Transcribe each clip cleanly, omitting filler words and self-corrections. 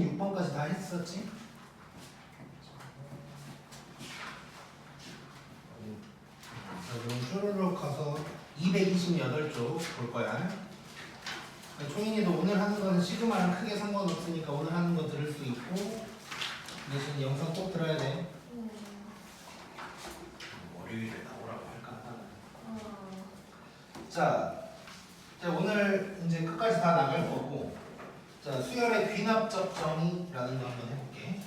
26번까지 다 했었지? 자, 그럼 쭈루룩 가서 228쪽 볼 거야. 초인이도 오늘 하는 거는 시그마랑 크게 상관없으니까 오늘 하는 거 들을 수 있고 대신 영상 꼭 들어야 돼. 월요일에 나오라고 할까? 자, 오늘 이제 끝까지 다 나갈 거고, 자, 수열의 귀납적 정의라는 거 한번 해볼게.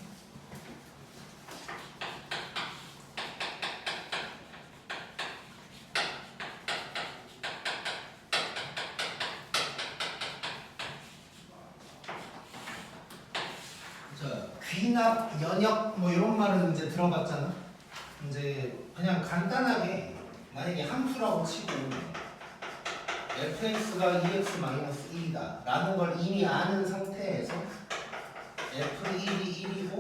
자, 귀납, 연역 뭐 이런 말은 이제 들어봤잖아. 이제 그냥 간단하게 만약에 함수라고 치고 fx가 2x-1이다 라는 걸 이미 아는 상태에서 f1이 1이고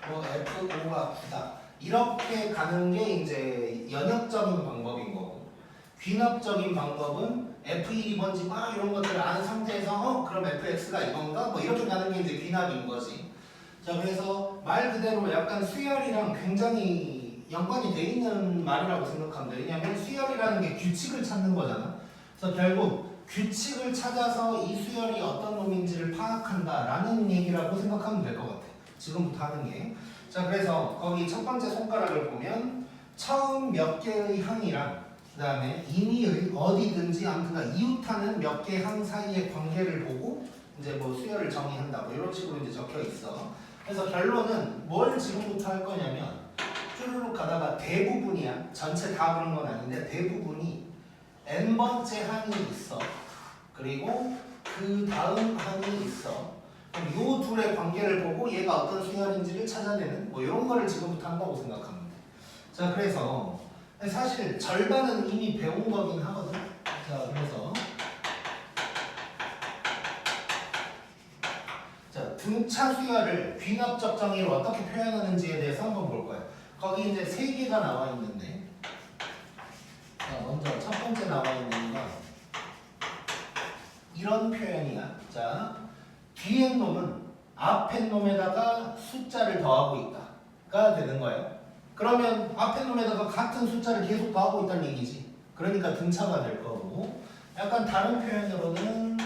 뭐 f5가 9다 이렇게 가는 게 이제 연역적인 방법인 거고, 귀납적인 방법은 f1이 뭔지 막 이런 것들을 아는 상태에서 그럼 fx가 이건가? 뭐 이렇게 가는 게 이제 귀납인 거지. 자, 그래서 말 그대로 약간 수열이랑 굉장히 연관이 돼 있는 말이라고 생각하면 돼. 왜냐면 수열이라는 게 규칙을 찾는 거잖아. 그래서 결국 규칙을 찾아서 이 수열이 어떤 놈인지를 파악한다라는 얘기라고 생각하면 될 것 같아. 지금부터 하는 게. 자, 그래서 거기 첫 번째 손가락을 보면 처음 몇 개의 항이랑 그 다음에 임의의 어디든지 아무튼 이웃하는 몇 개 항 사이의 관계를 보고 이제 뭐 수열을 정의한다 뭐 이런 식으로 이제 적혀 있어. 그래서 결론은 뭘 지금부터 할 거냐면 쭈루룩 가다가 대부분이야. 전체 다 그런 건 아닌데 대부분이 n번째 항이 있어. 그리고 그 다음 항이 있어. 그럼 요 둘의 관계를 보고 얘가 어떤 수열인지를 찾아내는 뭐 이런 거를 지금부터 한다고 생각하면 돼. 자, 그래서 사실 절반은 이미 배운 거긴 하거든. 자, 그래서 자, 등차 수열을 귀납적 정의로 어떻게 표현하는지에 대해서 한번 볼 거야. 거기 이제 세 개가 나와 있는데, 자, 먼저 첫 번째 나와 있는 건 이런 표현이야. 자, 뒤에 놈은 앞에 놈에다가 숫자를 더하고 있다가 되는 거예요. 그러면 앞에 놈에다가 같은 숫자를 계속 더하고 있다는 얘기지. 그러니까 등차가 될 거고, 약간 다른 표현으로는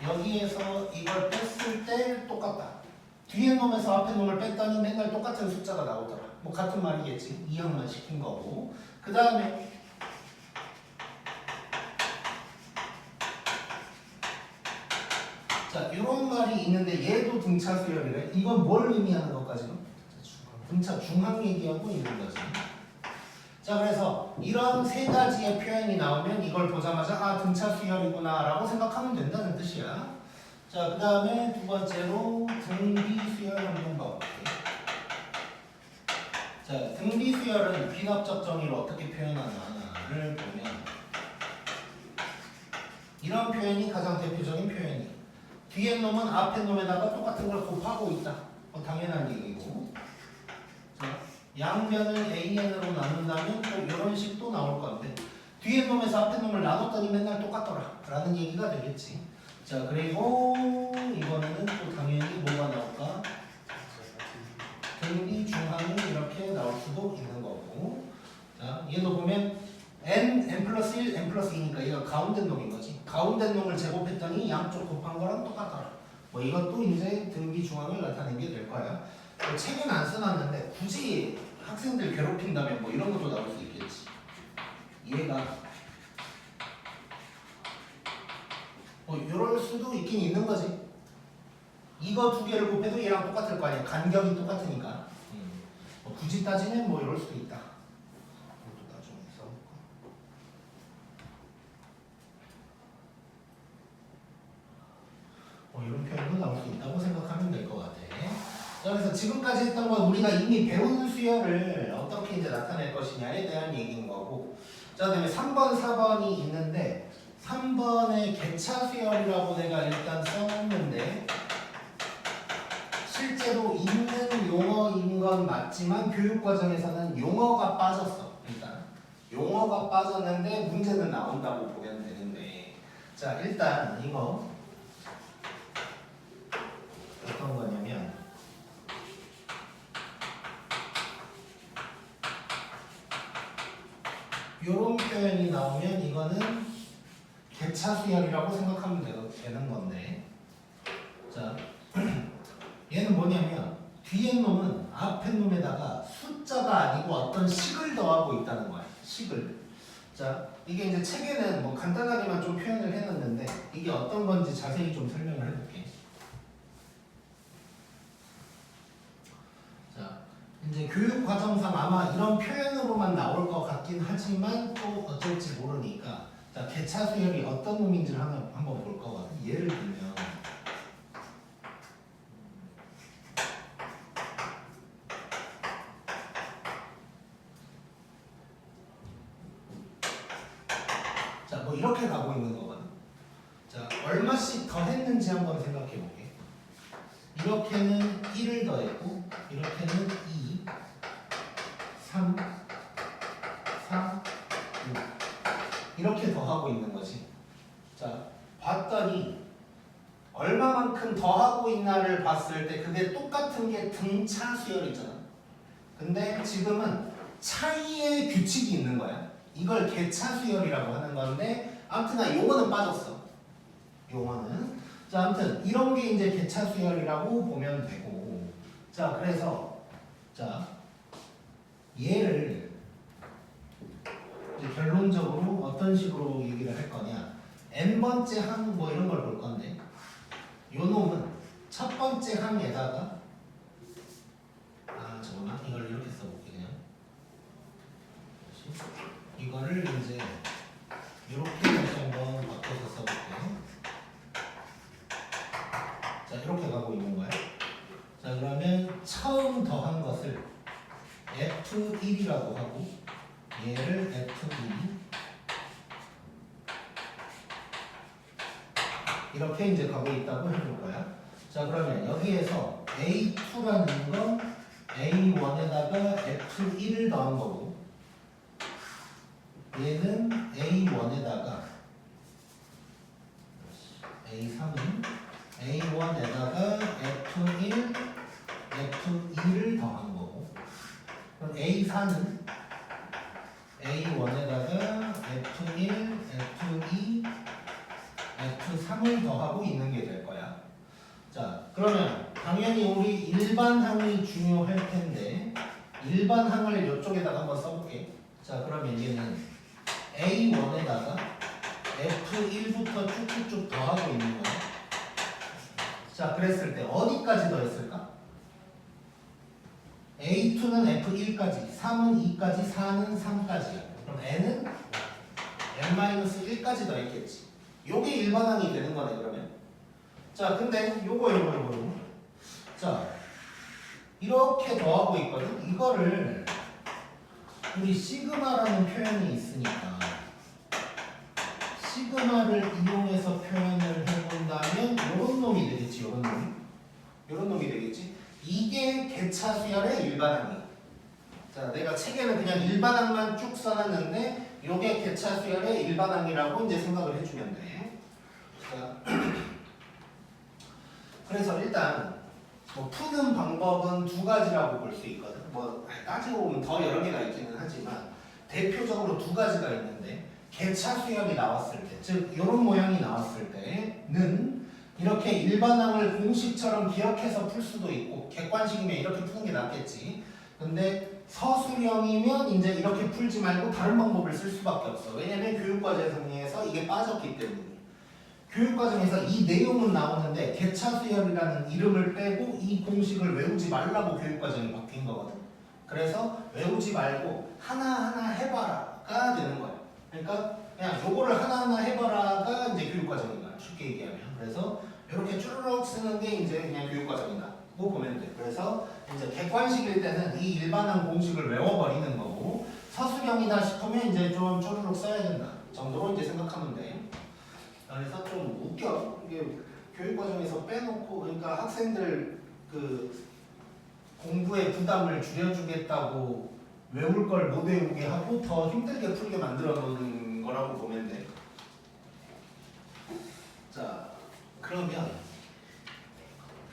여기에서 이걸 뺐을 때 똑같다. 뒤에 놈에서 앞에 놈을 뺐더니 맨날 똑같은 숫자가 나오더라. 뭐 같은 말이겠지. 이형만 시킨 거고. 그 다음에 자, 이런 말이 있는데 얘도 등차 수열이래. 이건 뭘 의미하는 것까지는? 등차 중항 얘기하고 있는 거지. 자, 그래서 이런 세 가지의 표현이 나오면 이걸 보자마자 아, 등차 수열이구나 라고 생각하면 된다는 뜻이야. 자, 그 다음에 두 번째로 등비 수열 한번 봐볼게. 자, 등비 수열은 귀납적 정의로 어떻게 표현하나를 보면 이런 표현이 가장 대표적인 표현이야. 뒤에 놈은 앞에 놈에다가 똑같은 걸 곱하고 있다. 당연한 얘기고. 자, 양변을 AN으로 나눈다면 또 이런 식도 나올 건데 뒤에 놈에서 앞에 놈을 나눴더니 맨날 똑같더라 라는 얘기가 되겠지. 자, 그리고 이번에는 또 당연히 뭐가 나올까? 등비 중항이 이렇게 나올 수도 있는 거고. 자, 얘도 보면 n 플러스 1, n 플러스 2니까 얘가 가운데 놈인 거지. 가운데 놈을 제곱했더니 양쪽 곱한 거랑 똑같더라. 뭐 이것도 이제 등비 중항을 나타낸 게 될 거야. 책은 안 써놨는데 굳이 학생들 괴롭힌다면 뭐 이런 것도 나올 수 있겠지. 얘가 뭐 이럴 수도 있긴 있는 거지. 이거 두 개를 곱해도 얘랑 똑같을 거 아니야. 간격이 똑같으니까. 뭐 굳이 따지면 뭐 이럴 수도 있다. 이것도 나중에 써볼까. 뭐 이런 표현도 나올 수 있다고 생각하면 될 것 같아. 자, 그래서 지금까지 했던 건 우리가 이미 배운 수열을 어떻게 이제 나타낼 것이냐에 대한 얘기인 거고. 자, 그다음에 3번, 4번이 있는데 3번의 개차 수열이라고 내가 일단 써놨는데 실제로 있는 용어인 건 맞지만 교육과정에서는 용어가 빠졌어. 일단 용어가 빠졌는데 문제는 나온다고 보면 되는데, 자, 일단 이거 어떤 거냐? 요런 표현이 나오면 이거는 개차수열이라고 생각하면 되는 건데, 자 얘는 뭐냐면 뒤에 놈은 앞에 놈에다가 숫자가 아니고 어떤 식을 더하고 있다는 거야. 식을. 자 이게 이제 책에는 뭐 간단하게만 좀 표현을 해놨는데 이게 어떤 건지 자세히 좀 설명을 해볼게. 자 이제 교육 과정상 아마 이런 표현으로만 나올 것 같긴 하지만 또 어쩔지 모르니까, 자 개차수열이 어떤 놈인지를 한번 볼 거거든. 예를 들면 자 뭐 이렇게 가고 있는 거거든. 자 얼마씩 더 했는지 한번 생각해 볼게. 이렇게는 1을 더했고 이렇게는 2, 3, 4, 6 이렇게 더하고 있는 거지. 자 봤더니 얼마만큼 더하고 있나를 봤을 때 그게 똑같은 게 등차 수열이잖아. 근데 지금은 차이의 규칙이 있는 거야. 이걸 개차 수열이라고 하는 건데, 아무튼 요거는 빠졌어. 요거는. 자, 아무튼 이런 게 이제 개차 수열이라고 보면 되고, 자, 그래서 자 얘를 이제 결론적으로 어떤 식으로 얘기를 할 거냐? n번째 항 뭐 이런 걸 볼 건데, 요 놈은 첫 번째 항에다가 잠깐만 이걸 이렇게 써볼게. 그냥 이거를 이제 이렇게 다시 한번 바꿔서 써볼게. 자 이렇게 가고 있는 거야. 자 그러면 처음 더한 것을 F1이라고 하고 얘를 F2 이렇게 이제 가고 있다고 해볼 거야. 자 그러면 여기에서 A2라는 건 A1에다가 F1을 더한 거고, 얘는 A1에다가 A3은 A1에다가 F1, F2를 더한 거고, 그럼 A4는 A1에다가 F1, F2, F3을 더하고 있는 게 될 거야. 자, 그러면 당연히 우리 일반항이 중요할 텐데 일반항을 이쪽에다가 한번 써볼게. 자, 그러면 얘는 A1에다가 F1부터 쭉쭉쭉 더하고 있는 거야. 자, 그랬을 때 어디까지 더했을까? A2는 F1까지, 3은 2까지, 4는 3까지야. 그럼 N은 N-1까지 더했겠지. 요게 일반항이 되는 거네, 그러면. 자, 근데 요거. 자, 이렇게 더하고 있거든. 이거를 우리 시그마라는 표현이 있으니까 시그마를 이용해서 표현을 해본다면 요런 놈이 되겠지. 요런 놈이 되겠지. 이게 개차 수열의 일반항이야. 자, 내가 책에는 그냥 일반항만 쭉 써놨는데 요게 개차 수열의 일반항이라고 이제 생각을 해주면 돼. 자, 그래서 일단 뭐 푸는 방법은 두 가지라고 볼 수 있거든. 뭐 따지고 보면 더 여러 개가 있기는 하지만 대표적으로 두 가지가 있는데, 개차 수열이 나왔을 때, 즉 이런 모양이 나왔을 때는 이렇게 일반항을 공식처럼 기억해서 풀 수도 있고, 객관식이면 이렇게 푸는 게 낫겠지. 근데 서술형이면 이제 이렇게 풀지 말고 다른 방법을 쓸 수밖에 없어. 왜냐면 교육과정에서 이게 빠졌기 때문에. 교육과정에서 이 내용은 나오는데 개차 수열이라는 이름을 빼고 이 공식을 외우지 말라고 교육과정이 바뀐 거거든. 그래서 외우지 말고 하나하나 해봐라가 되는 거야. 그러니까 그냥 요거를 하나하나 해봐라가 이제 교육과정인 거야. 쉽게 얘기하면. 그래서 이렇게 쭈르륵 쓰는 게 이제 그냥 교육과정이다고 보면 돼. 그래서 이제 객관식일 때는 이 일반항 공식을 외워버리는 거고, 서술형이다 싶으면 이제 좀 쭈르륵 써야 된다 정도로 이제 생각하면 돼. 그래서 좀 웃겨. 이게 교육과정에서 빼놓고, 그러니까 학생들 그 공부의 부담을 줄여주겠다고 외울 걸 못 외우게 하고 더 힘들게 풀게 만들어 놓은 거라고 보면 돼. 자, 그러면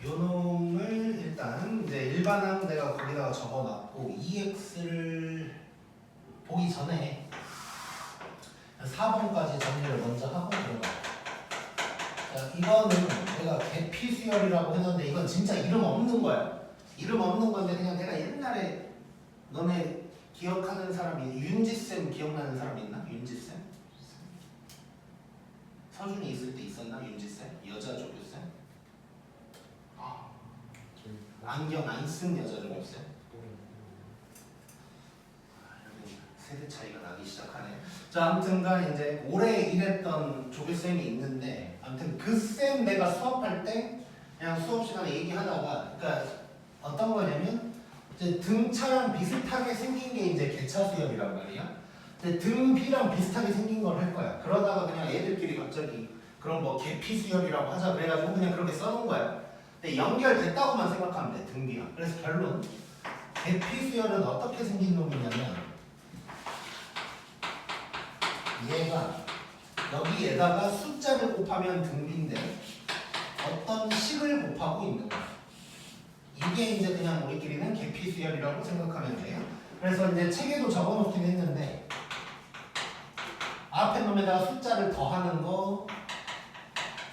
요 놈을 일단 이제 일반항 내가 거기다가 적어놨고 EX를 보기 전에 4번까지 정리를 먼저 하고 들어가. 자, 이거는 내가 계피 수열이라고 했는데 이건 진짜 이름 없는 거야. 이름 없는 건데 그냥 내가 옛날에 너네 기억하는 사람이 윤지쌤 기억나는 사람 있나? 윤지쌤? 서준이 있을 때 있었나? 윤지쌤? 여자 조교쌤? 안경 안 쓴 여자 조교쌤? 세대 차이가 나기 시작하네. 자, 아무튼간 이제 오래 일했던 조교쌤이 있는데, 아무튼 그 쌤 내가 수업할 때 그냥 수업 시간에 얘기하다가, 그러니까 어떤 거냐면 이제 등차랑 비슷하게 생긴 게 이제 개차 수열이란 말이야. 근데 등비랑 비슷하게 생긴 걸 할 거야. 그러다가 그냥 애들끼리 갑자기 그런 뭐 개피 수열이라고 하자 그래가지고 그냥 그렇게 써놓은 거야. 근데 연결됐다고만 생각하면 돼, 등비랑. 그래서 결론 개피 수열은 어떻게 생긴 놈이냐면. 얘가 여기에다가 숫자를 곱하면 등비인데 어떤 식을 곱하고 있는 거야. 이게 이제 그냥 우리끼리는 계피 수열이라고 생각하면 돼요. 그래서 이제 책에도 적어놓긴 했는데 앞에 놈에다가 숫자를 더하는 거,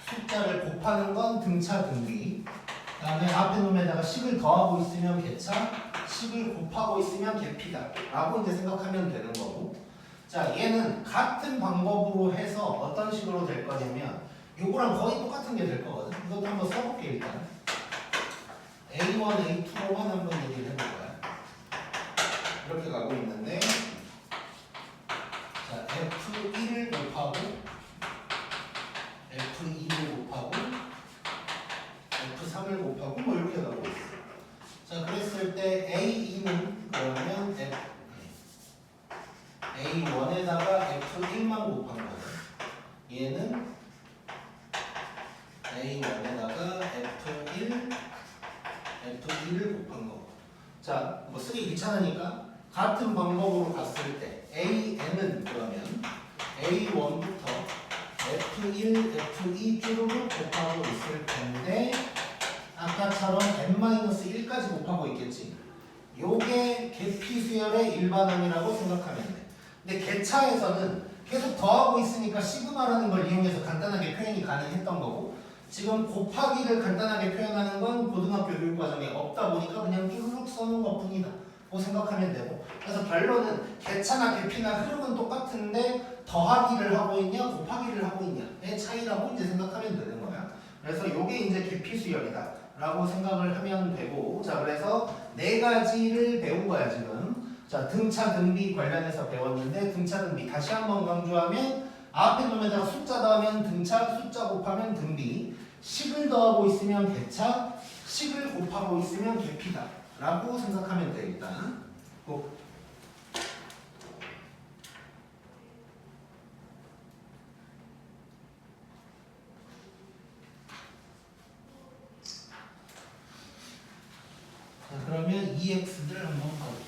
숫자를 곱하는 건 등차 등비. 그다음에 앞에 놈에다가 식을 더하고 있으면 개차, 식을 곱하고 있으면 계피다 라고 이제 생각하면 되는 거고. 자, 얘는 같은 방법으로 해서 어떤 식으로 될 거냐면 요거랑 거의 똑같은 게 될 거거든. 이것도 한번 써볼게 일단. A1, A2로만 한번 얘기를 해볼 거야. 이렇게 가고 있는데 자, F1을 곱하고 F2를 곱하고 F3을 곱하고 뭐 이렇게 가고 있어. 자, 그랬을 때 A2는 그러면 A1에다가 F1만 곱한 거예요. 얘는 A1에다가 F1, F2를 곱한 거고. 자, 뭐 쓰기 귀찮으니까 같은 방법으로 갔을 때 AN은 그러면 A1부터 F1, F2 쭈루룩 곱하고 있을 텐데 아까처럼 N-1까지 곱하고 있겠지. 요게 계피 수열의 일반항이라고 생각하면 돼. 근데 개차에서는 계속 더하고 있으니까 시그마라는 걸 이용해서 간단하게 표현이 가능했던 거고 지금 곱하기를 간단하게 표현하는 건 고등학교 교육과정에 없다 보니까 그냥 쭈르륵 써놓은 것 뿐이다 고 생각하면 되고 그래서 결론은 개차나 계피나 흐름은 똑같은데 더하기를 하고 있냐 곱하기를 하고 있냐의 차이라고 이제 생각하면 되는 거야. 그래서 요게 이제 계피 수열이다 라고 생각을 하면 되고 자 그래서 네 가지를 배운 거야 지금. 자, 등차 등비 관련해서 배웠는데 등차 등비 다시 한번 강조하면 앞에 놈에다가 숫자 더하면 등차, 숫자 곱하면 등비, 식을 더하고 있으면 개차, 식을 곱하고 있으면 계피다 라고 생각하면 돼 일단. 자, 그러면 EX들 한번 봐볼게요.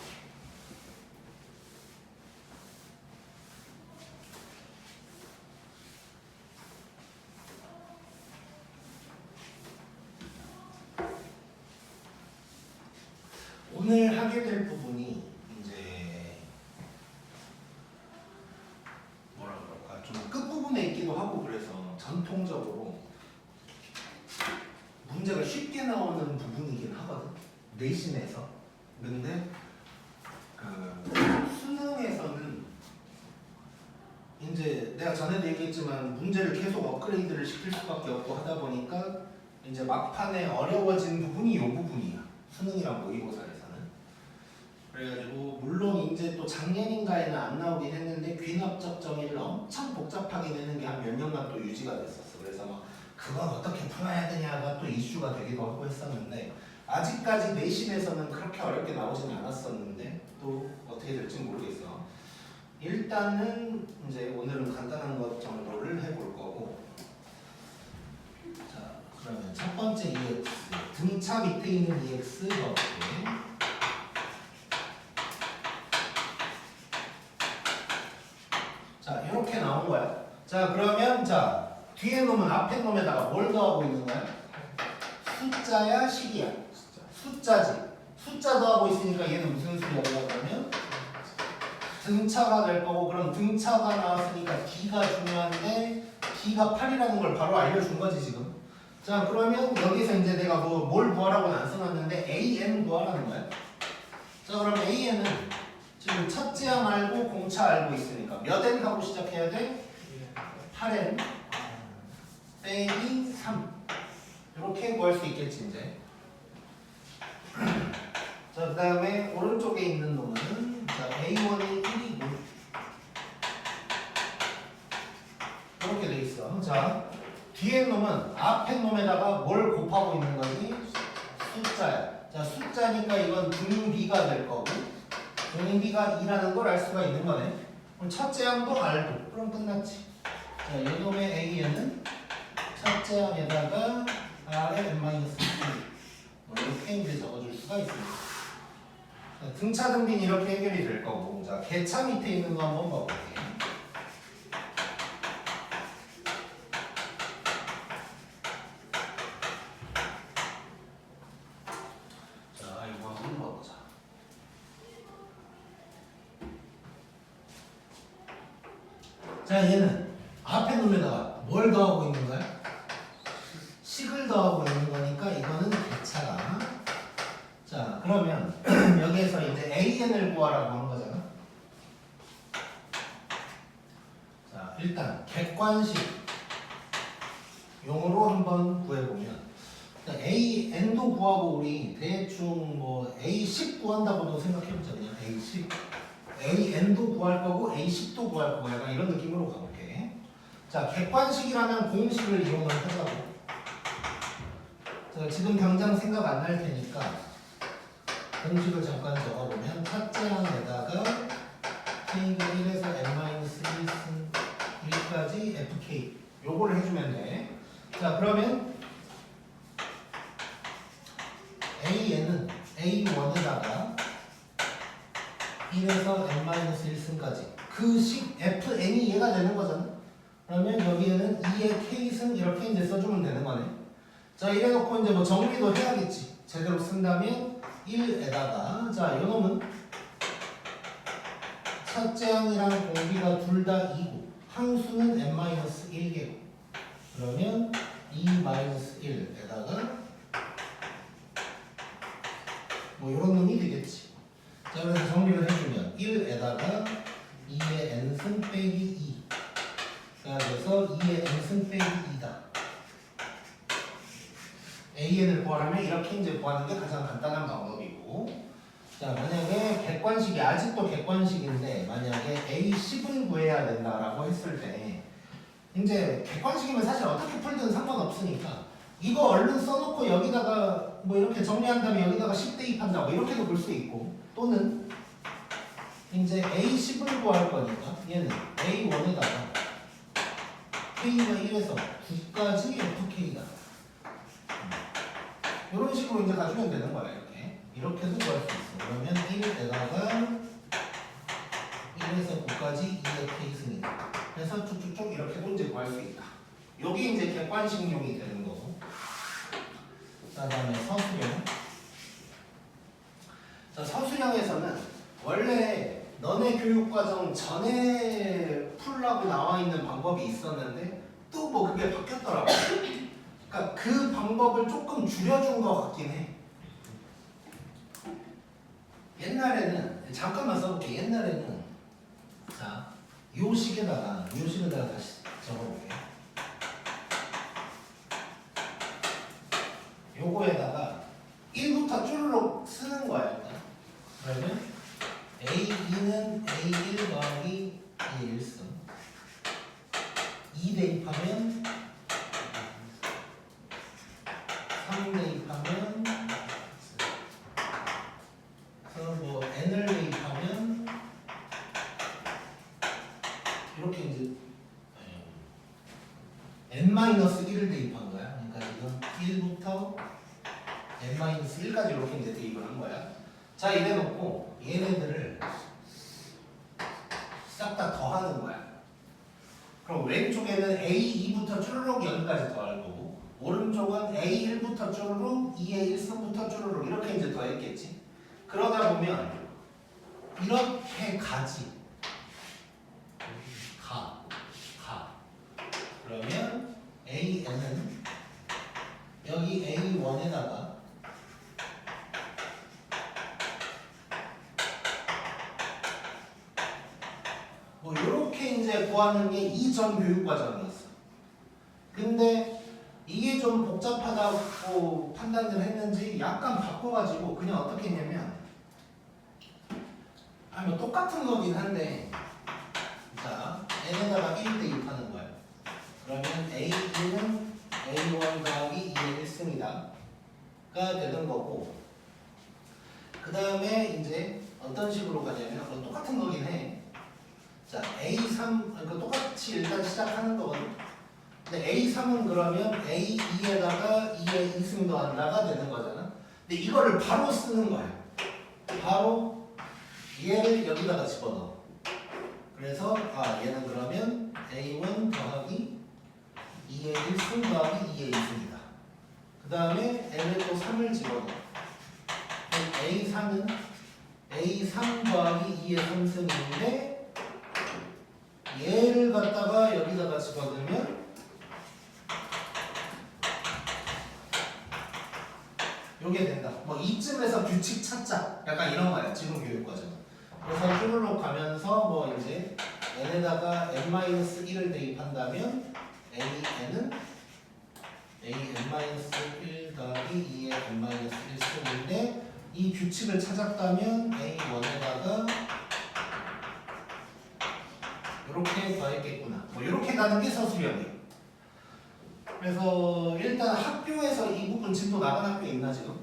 오늘 하게 될 부분이 이제 뭐라 그럴까 좀 끝부분에 있기도 하고 그래서 전통적으로 문제가 쉽게 나오는 부분이긴 하거든 내신에서. 근데 그 수능에서는 이제 내가 전에도 얘기했지만 문제를 계속 업그레이드를 시킬 수밖에 없고 하다 보니까 이제 막판에 어려워진 부분이 이 부분이야. 수능이랑 모의고사에서는. 그래가지고 물론 이제 또 작년인가에는 안 나오긴 했는데 귀납적 정의를 엄청 복잡하게 내는 게 한 몇 년간 또 유지가 됐었어. 그래서 막 그건 어떻게 풀어야 되냐가 또 이슈가 되기도 하고 했었는데 아직까지 내신에서는 그렇게 어렵게 나오지는 않았었는데 또 어떻게 될지 모르겠어. 일단은 이제 오늘은 간단한 것 정도를 해볼 거고. 자, 그러면 첫 번째 EX 등차 밑에 있는 EX 넣을게. 자, 이렇게 나온 거야. 자, 그러면 자 뒤에 놈은 앞에 놈에다가 뭘 더하고 있는 거야? 숫자야, 식이야? 숫자지. 숫자 더하고 있으니까 얘는 무슨 수열이야 그러면? 등차가 될 거고, 그럼 등차가 나왔으니까 D가 중요한데 D가 8이라는 걸 바로 알려준 거지 지금. 자, 그러면 여기서 이제 내가 뭘 구하라고는 안 써놨는데 AN 구하라는 거야. 자, 그럼 AN은 지금 첫째 항 알고 공차 알고 있으니까 몇 N 하고 시작해야 돼? 8N 빼기 3 이렇게 구할 수 있겠지 이제. 자, 그 다음에 오른쪽에 있는 놈은 자, A1이 1이고 이렇게 돼 있어. 자, 뒤에 놈은 앞에 놈에다가 뭘 곱하고 있는 거니? 숫자야. 자, 숫자니까 이건 등비가 될 거고 등비가 2라는 걸 알 수가 있는 거네. 그럼 첫째 항도 알고 그럼 끝났지. 자, 이놈의 AN은 첫째 항에다가 R의 n-1 이렇게 이제 적어줄 수가 있습니다. 등차 등비는 이렇게 해결이 될 거고, 자, 개차 밑에 있는 거 한번 봐볼게요. 자, 이거 한번 봐보자. 자, 얘는 앞에 놈에다가 뭘 더하고 있는 거야? 식을 더하고 있는 거니까 이거는 개차가. 자, 그러면 여기에서 이제 AN을 구하라고 한 거잖아. 자, 일단 객관식 용어로 한번 구해보면 AN도 구하고 우리 대충 A10 구한다고도 생각해보자. 그냥 A10 AN도 구할 거고 A10도 구할 거고 약간 이런 느낌으로 가볼게. 자, 객관식이라면 공식을 이용을 하자고. 자, 지금 당장 생각 안 날 테니까 공식을 잠깐 적어보면 첫째 항에다가 K가 1에서 n-1까지 FK 요걸 해주면 돼. 자, 그러면 AN은 A1에다가 1에서 n-1승까지 그 식 FN이 얘가 되는 거잖아. 그러면 여기에는 2의 K승 이렇게 이제 써주면 되는 거네. 자, 이래놓고 이제 정리도 해야겠지. 제대로 쓴다면 1에다가 자, 요놈은 첫째 항이랑 공비가 둘 다 2고 항수는 n-1개고 그러면 2-1에다가 요런 놈이 되겠지. 자, 그래서 정리를 해주면 1에다가 2의 n승 빼기 2 그래서 2의 n승 빼기 2다. AN을 구하려면 이렇게 이제 구하는 게 가장 간단한 방법이고, 자, 만약에 객관식이 아직도 객관식인데 만약에 A10을 구해야 된다라고 했을 때 이제 객관식이면 사실 어떻게 풀든 상관없으니까 이거 얼른 써놓고 여기다가 이렇게 정리한 다음에 여기다가 10 대입한다고 이렇게도 볼 수 있고, 또는 이제 A10을 구할 거니까 얘는 A1에다가 K가 1에서 9까지 FK다. 이런 식으로 이제 가주면 되는 거야. 이렇게도 구할 수 있어. 그러면 1에다가 1에서 9까지 2의 K승이다. 그래서 쭉쭉쭉 이렇게도 이제 구할 수 있다. 요게 이제 객관식용이 되는 거고. 자, 다음에 서술형. 자, 서술형에서는 원래 너네 교육과정 전에 풀라고 나와 있는 방법이 있었는데 또 그게 바뀌었더라고. 그러니까 그 방법을 조금 줄여준 것 같긴 해. 옛날에는 잠깐만 써볼게. 옛날에는 자, 요 식에다가 다시 적어볼게. 요거에다가 1부터 쭈르륵 쓰는 거야. 일단. 그러면 A2는 A1 더하기 1승 2 대입하면 3 대입하면 그래서 n을 대입하면 이렇게 이제 n-1을 대입한 거야. 그러니까 지금 1부터 n-1까지 이렇게 이제 대입을 한 거야. 자, 이래놓고 얘네들을 싹 다 더하는 거야. 그럼 왼쪽에는 A2부터 쭈르륵 여기까지 더할 거고, 오른쪽은 A1부터 쭈르륵 2의 1승부터 쭈르륵 이렇게 이제 더했겠지. 그러다 보면 이렇게 가지. 구하는 게 이 전 교육 과정이었어. 근데 이게 좀 복잡하다고 판단을 했는지 약간 바꿔가지고 그냥 어떻게 했냐면 뭐 똑같은 거긴 한데 자 n에다가 1 대입하는 거예요. 그러면 a2는 a1 더하기 2의 1승이다 가 되는 거고 그 다음에 이제 어떤 식으로 가냐면 똑같은 거긴 해. 자 a3 그러니까 똑같이 일단 시작하는 거거든. 근데 a3은 그러면 a2에다가 2의 2승 더한다가 되는 거잖아. 근데 이거를 바로 쓰는 거야. 바로 얘를 여기다가 집어넣어. 그래서 얘는 그러면 a1 더하기 2의 1승 더하기 2의 2승이다. 그 다음에 n에 또 3을 집어넣어. a3은 a3 더하기 2의 3승인데 얘를 갖다가 여기다가 집어넣으면 요게 된다. 뭐 이쯤에서 규칙 찾자. 약간 이런 거야. 지금 교육과정. 그래서 쭈르륵 가면서 뭐 이제 n에다가 n-1을 대입한다면 an은 an-1 더하기 2의 n-1승인데 이 규칙을 찾았다면 a1에다가 이렇게 더했겠구나. 뭐 이렇게 가는 게 서술형이에요. 그래서 일단 학교에서 이 부분 진도 나간 학교 있나 지금?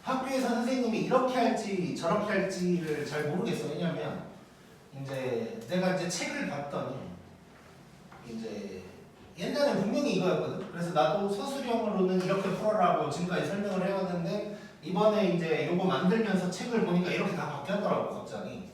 학교에서 선생님이 이렇게 할지 저렇게 할지를 잘 모르겠어. 왜냐면 이제 내가 이제 책을 봤더니 이제 옛날에 분명히 이거였거든. 그래서 나도 서술형으로는 이렇게 풀어라고 지금까지 설명을 해왔는데 이번에 이제 이거 만들면서 책을 보니까 이렇게 다 바뀌었더라고 갑자기.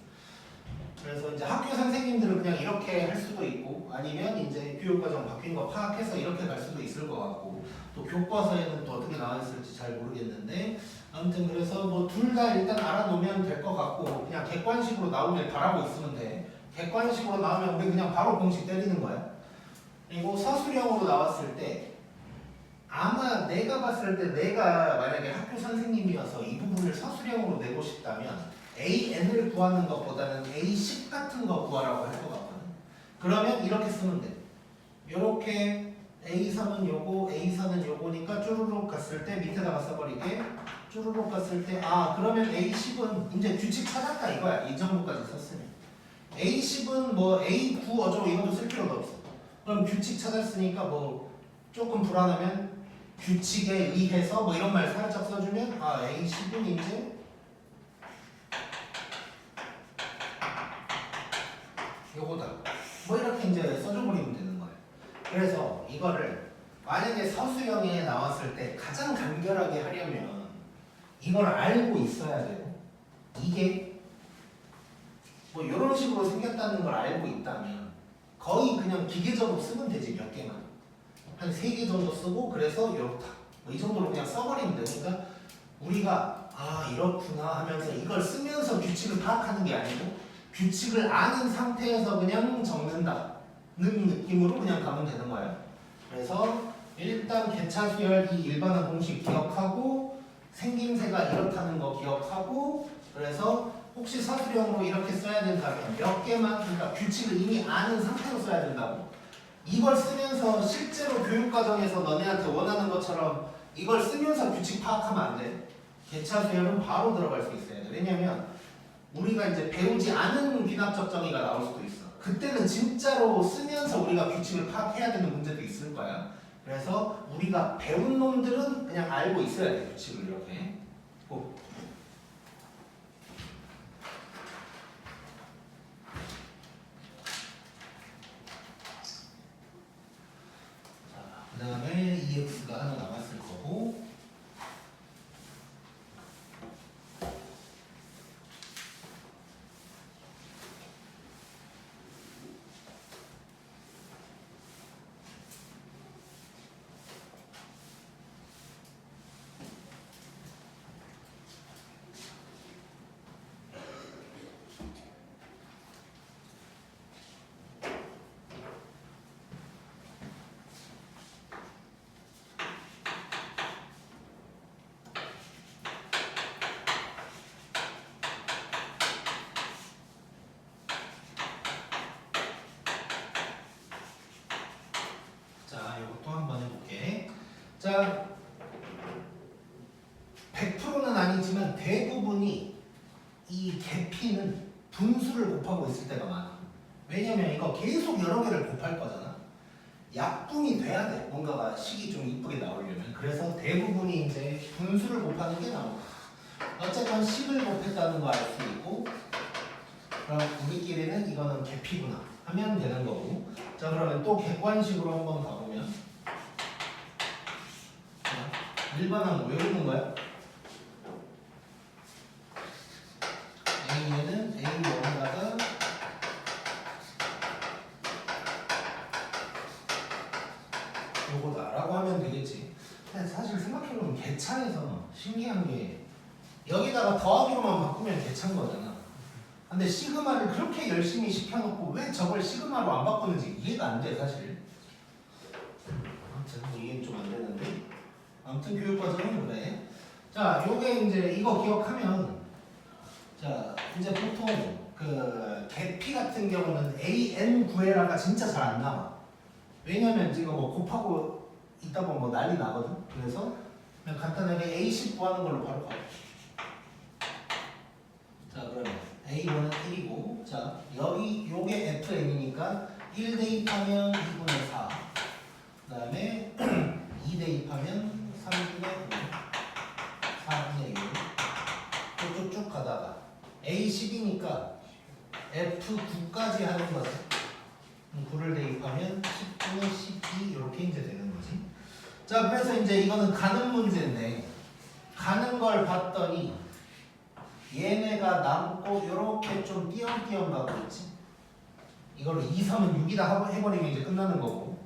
그래서 이제 학교 선생님들은 그냥 이렇게 할 수도 있고 아니면 이제 교육과정 바뀐 거 파악해서 이렇게 갈 수도 있을 것 같고 또 교과서에는 또 어떻게 나와 있을지 잘 모르겠는데 아무튼 그래서 뭐 둘 다 일단 알아놓으면 될 것 같고 그냥 객관식으로 나오길 바라고 있으면 돼. 객관식으로 나오면 우리 그냥 바로 공식 때리는 거야. 그리고 서술형으로 나왔을 때 아마 내가 봤을 때 내가 만약에 학교 선생님이어서 이 부분을 서술형으로 내고 싶다면 AN을 구하는 것보다는 A10 같은 거 구하라고 할 것 같거든. 그러면 이렇게 쓰면 돼. 요렇게 A3은 요거, A4는 요거니까 쭈루룩 갔을 때 밑에다가 써버리게 쭈루룩 갔을 때 그러면 A10은 이제 규칙 찾았다 이거야. 이 정도까지 썼으면 A10은 뭐 A9 어쩌고 이것도 쓸 필요가 없어. 그럼 규칙 찾았으니까 뭐 조금 불안하면 규칙에 의해서 뭐 이런 말 살짝 써주면 A10은 이제 요거다. 뭐 이렇게 이제 써줘버리면 되는 거예요. 그래서 이거를 만약에 서술형에 나왔을 때 가장 간결하게 하려면 이걸 알고 있어야 돼요. 이게 뭐 이런 식으로 생겼다는 걸 알고 있다면 거의 그냥 기계적으로 쓰면 되지. 몇 개만 한 3개 정도 쓰고 그래서 이렇다 뭐 이 정도로 그냥 써버리면 되니까 우리가 이렇구나 하면서 이걸 쓰면서 규칙을 파악하는 게 아니고 규칙을 아는 상태에서 그냥 적는다는 느낌으로 그냥 가면 되는 거예요. 그래서 일단 개차 수열 이 일반한 공식 기억하고 생김새가 이렇다는 거 기억하고 그래서 혹시 서술형으로 이렇게 써야 된다면 몇 개만 그러니까 규칙을 이미 아는 상태로 써야 된다고. 이걸 쓰면서 실제로 교육과정에서 너네한테 원하는 것처럼 이걸 쓰면서 규칙 파악하면 안 돼. 개차 수열은 바로 들어갈 수 있어야 돼. 왜냐면 우리가 이제 배우지 않은 귀납적 정의가 나올 수도 있어. 그때는 진짜로 쓰면서 우리가 규칙을 파악해야 되는 문제도 있을 거야. 그래서 우리가 배운 놈들은 그냥 알고 있어야 돼. 규칙을 이렇게. 그 다음에 EX가 하나 남았을 거고 자, 100%는 아니지만 대부분이 이 계피는 분수를 곱하고 있을 때가 많아. 왜냐면 이거 계속 여러 개를 곱할 거잖아. 약분이 돼야 돼. 뭔가가 식이 좀 이쁘게 나오려면. 그래서 대부분이 이제 분수를 곱하는 게 나오고. 어쨌건 식을 곱했다는 거 알 수 있고, 그럼 우리끼리는 이거는 계피구나 하면 되는 거고. 자, 그러면 또 객관식으로 한번 가보면, 일반항 외우는 거야? A는 A1에다가 요거다 라고 하면 되겠지. 근데 사실 생각해보면 계산에서 신기한 게 여기다가 더하기로만 바꾸면 계산 거잖아. 근데 시그마를 그렇게 열심히 시켜놓고 왜 저걸 시그마로 안 바꾸는지 이해가 안 돼 사실. 아무튼 이해는 좀 안 되는데 아무튼 교육과정은 그래. 자, 요게 이제 이거 기억하면, 자 이제 보통 그 계피 같은 경우는 AN 구해라가 진짜 잘 안 나와. 왜냐면 지금 뭐 곱하고 있다 보면 뭐 난리 나거든. 그래서 그냥 간단하게 A10 구하는 걸로 바로 가. 자, 그러면 A1은 1이고, 자 여기 요게 FN이니까 1 대입하면 2분의 4, 그 다음에 2 대입하면 3분의 5, 4분의 1, 쭉쭉 가다가 A10이니까 F9까지 하는 거지. 9를 대입하면 10분의 12 이렇게 이제 되는 거지. 자, 그래서 이제 이거는 가는 문제인데, 가는 걸 봤더니 얘네가 남고 이렇게 좀 띄엄띄엄 가고 있지. 이걸로 2, 3은 6이다 해버리면 이제 끝나는 거고.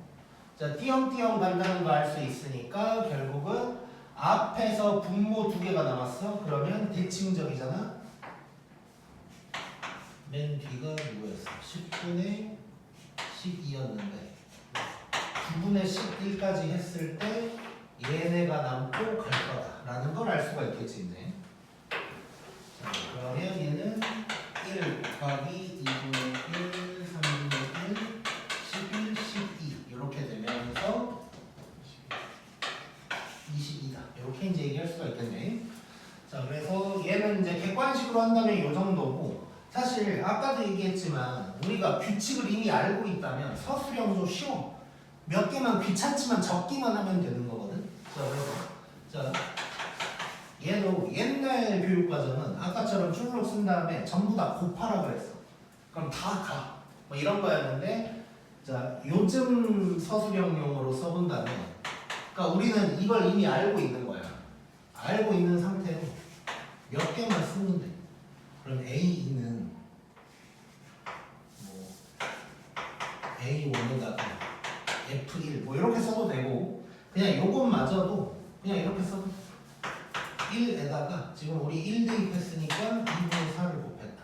자, 띄엄띄엄 간다는 거 알 수 있으니까 결국은 앞에서 분모 2개가 남았어. 그러면 대칭적이잖아. 맨 뒤가 누구였어? 10분의 12였는데 9분의 11까지 했을 때 얘네가 남고 갈 거다라는 걸 알 수가 있겠지 이제. 자, 그러면 얘는 1 곱하기 2분의 1, 3분의 1, 11, 12 이렇게 되면서 22다. 이렇게 이제 얘기할 수가 있겠네. 자, 그래서 얘는 이제 객관식으로 한다면 이 정도고, 사실 아까도 얘기했지만 우리가 규칙을 이미 알고 있다면 서술형도 쉬워. 몇 개만 귀찮지만 적기만 하면 되는 거거든. 자, 그래서 자, 얘도 옛날 교육과정은 아까처럼 쭈르륵 쓴 다음에 전부 다 곱하라 그랬어. 그럼 다 가. 뭐 이런 거였는데, 자, 요즘 서술형용으로 써본다면, 그러니까 우리는 이걸 이미 알고 있는 거야. 알고 있는 상태로 몇 개만 쓰면 돼. 그럼 A2는 뭐 A1에다가 F1 뭐 이렇게 써도 되고, 그냥 요것마저도 그냥 이렇게 써도 1에다가 지금 우리 1 대입했으니까 2분의 4를 곱했다.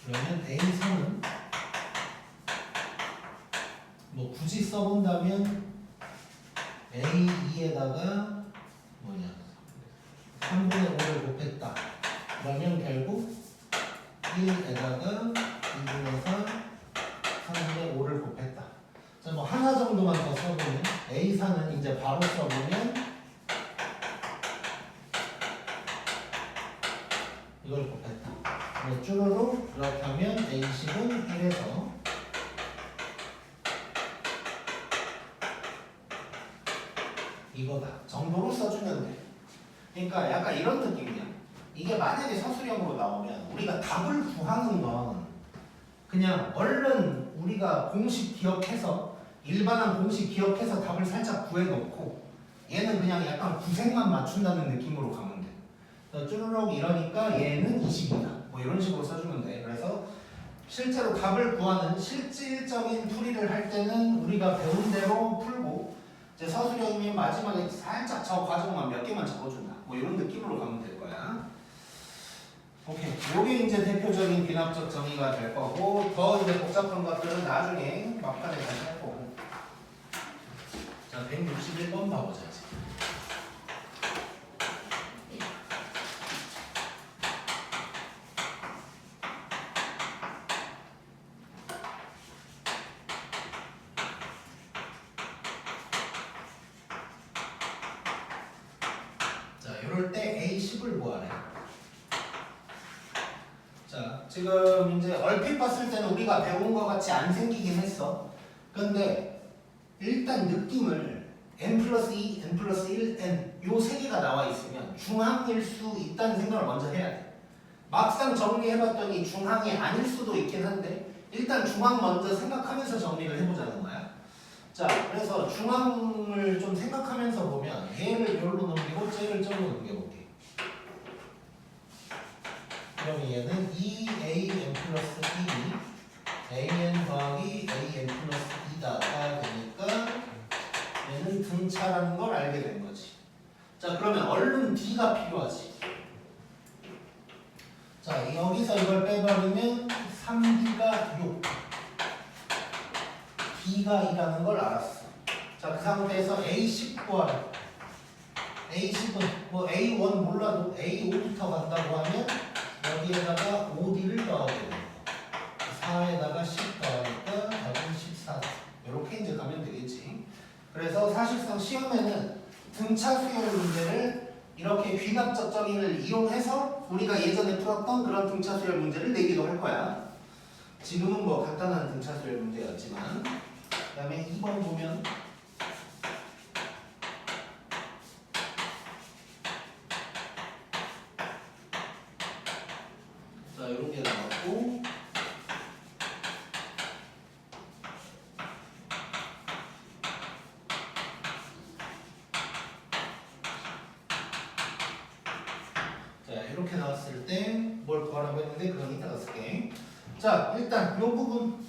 그러면 A3은 뭐 굳이 써본다면 A2에다가 뭐냐 3분의 5를 곱했다. 그러면 결국 1에다가 2분의 4, 3분의 5를 곱했다. 자, 뭐 하나 정도만 더 써보면 A4는 이제 바로 써보면 이걸 곱했다. 네, 쭈루룩. 그렇게 하면 A10은 1에서 이거다 정도로 써주면 돼. 그러니까 약간 이런 느낌이야. 이게 만약에 서술형으로 나오면 우리가 답을 구하는 건 그냥 얼른 우리가 공식 기억해서, 일반한 공식 기억해서 답을 살짝 구해놓고 얘는 그냥 약간 구색만 맞춘다는 느낌으로 가면 돼. 쭈루룩 이러니까 얘는 20이다. 뭐 이런 식으로 써주면 돼. 그래서 실제로 답을 구하는 실질적인 풀이를 할 때는 우리가 배운 대로 풀고, 이제 서술형이면 마지막에 살짝 저 과정만 몇 개만 적어준다. 뭐 이런 느낌으로 가면 될 거야. 오케이. 요게 이제 대표적인 비납적 정의가 될 거고, 더 이제 복잡한 것들은 나중에 막판에 다시 할 거고. 자, 161번 봐보자. 이제. A10을 구하래. 자, 지금 이제 얼핏 봤을 때는 우리가 배운 것 같이 안 생기긴 했어. 근데 일단 느낌을 n 플러스 2, n 플러스 1, n 요 세 개가 나와 있으면 중항일 수 있다는 생각을 먼저 해야 돼. 막상 정리해봤더니 중항이 아닐 수도 있긴 한데 일단 중항 먼저 생각하면서 정리를 해보자는 거야. 자, 그래서 중항을 좀 생각하면서 보면 얘를 여기로 넘기고 쟤를 저기로 넘겨볼게. 그럼 얘는 2an 플러스 2 an 더하기 an 플러스 2다가 되니까 얘는 등차라는 걸 알게 된 거지. 자, 그러면 얼른 d가 필요하지. 자, 여기서 이걸 빼버리면 3d가 6 d가 2라는 걸 알았어. 자, 그 상태에서 A10 구하라. A10은 뭐 A1 몰라도 A5부터 간다고 하면 여기에다가 5D를 더하게 됩니다. 4에다가 10 더하니까 답은 14. 이렇게 이제 가면 되겠지. 그래서 사실상 시험에는 등차 수열 문제를 이렇게 귀납적 정의를 이용해서 우리가 예전에 풀었던 그런 등차 수열 문제를 내기도 할 거야. 지금은 뭐 간단한 등차 수열 문제였지만, 그 다음에 2번 보면 자, 이런 게 나왔고, 자, 이렇게 나왔을 때 뭘 구하라고 했는데 그건 이따가 쓸게. 자, 일단 이 부분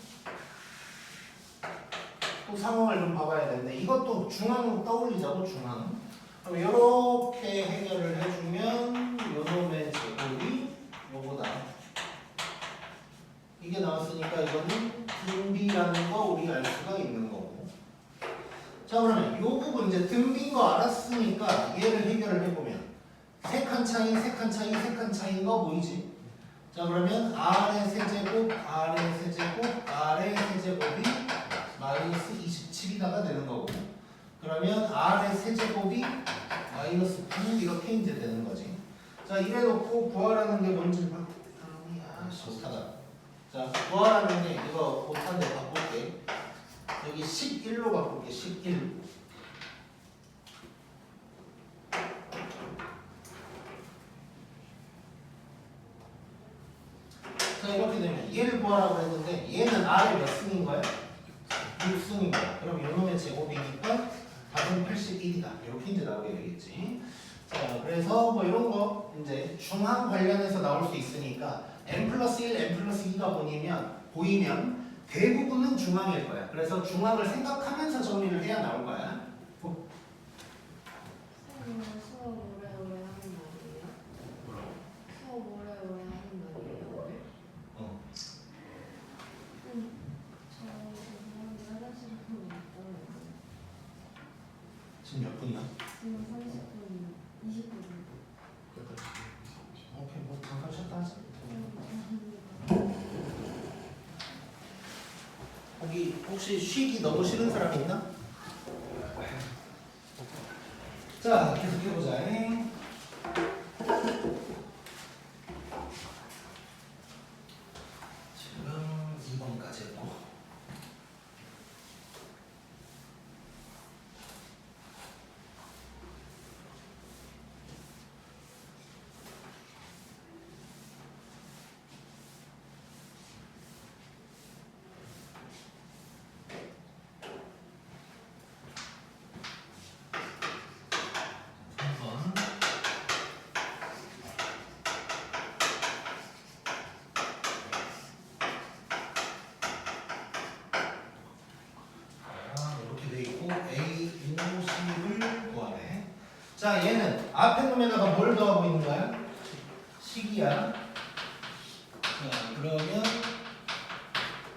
또 상황을 좀 봐봐야 되는데 이것도 중앙 떠올리자고. 중앙. 그럼 이렇게 해결을 해주면 요놈의 제곱이 요거다. 이게 나왔으니까 이거는 등비라는 거 우리 알 수가 있는 거고. 자, 그러면 요 부분 이제 등비인 거 알았으니까 얘를 해결을 해보면 세 칸 차이, 세 칸 차이, 세 칸 차이인 거 보이지? 자, 그러면 R의 세제곱, R의 세제곱, R의 세제곱이 마이너스 27이다가 되는 거고, 그러면 R의 세제곱이 마이너스 9 이렇게 이제 되는 거지. 자, 이래놓고 구하라는 게 뭔지 못하다. 자, 구하라는 게 이거 못한데 바꿀게. 여기 11로 바꿀게. 11. 자, 이렇게 되면 얘를 구하라고 했는데 얘는 R의 몇 승인 거야? 6승인 거야. 그럼 이놈의 제곱이니까 답은 81이다. 이렇게 이제 나오게 되겠지. 자, 그래서 뭐 이런 거 이제 중항 관련해서 나올 수 있으니까 n 플러스 1, n 플러스 2가 보이면 대부분은 중항일 거야. 그래서 중항을 생각하면서 정리를 해야 나올 거야. 선생님은 수업 오래오래 하는 날이에요? 뭐라고? 수업 오래오래 하는 날이에요, 오늘? 저 죄송한데 화장실 한번 갔다 와요. 지금 몇 분이야? 지금 30분, 20분. 오케이, 뭐 잠깐 쉬었다 하자. 거기 혹시 쉬기 너무 싫은 사람 있나? 자, 계속 해보자. 지금 2번까지 했고. A50을 구하래. 자, 얘는 앞에 놈에다가 뭘 더하고 있는 거야? 식이야. 자, 그러면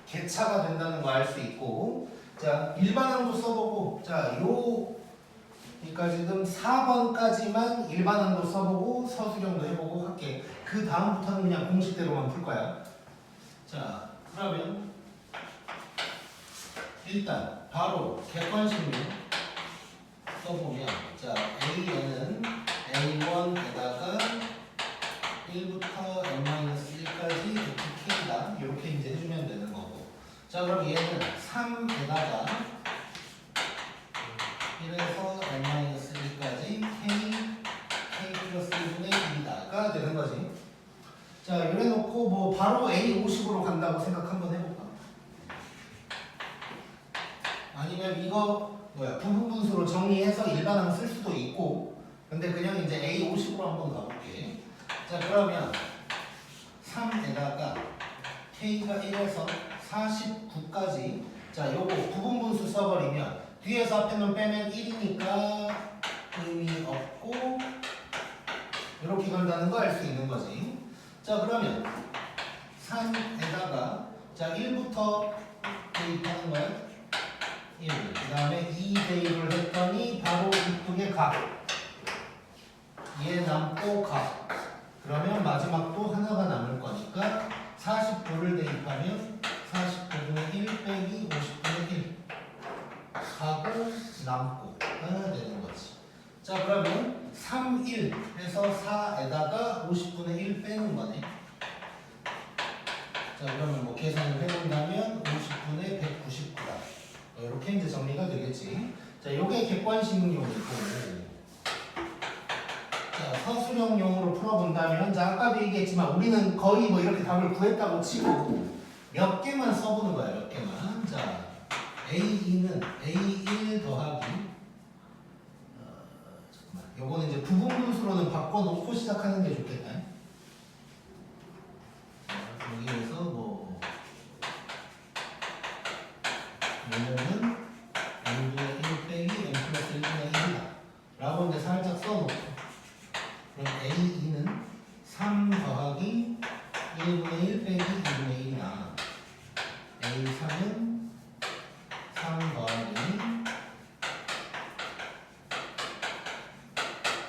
개차가 된다는 거 알 수 있고, 자, 일반항도 써보고, 자, 그러니까 지금 4번까지만 일반항도 써보고 서술형도 해보고 할게. 그 다음부터는 그냥 공식대로만 풀 거야. 자, 그러면 일단 바로 객관식로 써보면, 자, A는 A1에다가 가 되는 거지. 자, 이래 놓고 뭐 바로 A50으로 간다고 생각 한번 해볼까? 아니면 이거 부분 분수로 정리해서 일반항 쓸 수도 있고, 근데 그냥 이제 A50으로 한번 가볼게. 자, 그러면 3에다가 K가 1에서 49까지, 자, 요거 부분 분수 써버리면 뒤에서 앞에만 빼면 1이니까 의미 없고 이렇게 간다는 거 알 수 있는 거지. 자, 그러면 3에다가 자 1부터 대입하는 거야. 1. 그 다음에 2 대입을 했더니 바로 이쁘게 가. 얘 남고 가. 그러면 마지막도 하나가 남을 거니까 49를 대입하면 49분의 1 빼기 50분의 1 가고 남고가 되는 거지. 자, 그러면 3, 1 해서 4에다가 50분의 1 빼는 거네. 자, 그러면 뭐 계산을 해본다면 50분의 199다. 이렇게 이제 정리가 되겠지. 자, 요게 객관식용이고, 자, 서술형용으로 풀어본다면, 자, 아까도 얘기했지만 우리는 거의 뭐 이렇게 답을 구했다고 치고 몇 개만 써보는 거야, 몇 개만. 자, A2는 A1 더하기, 잠깐만, 요거는 이제 부분 분수로는 바꿔놓고 시작하는 게 좋겠다. 여기에서 뭐 얘는 n분의 1 빼기 n 플러스 1분의 1이다 라고 이제 살짝 써놓고, 그럼 A2는 3 더하기 1분의 1 빼기 2분의 1이다. A3은 3 더하기,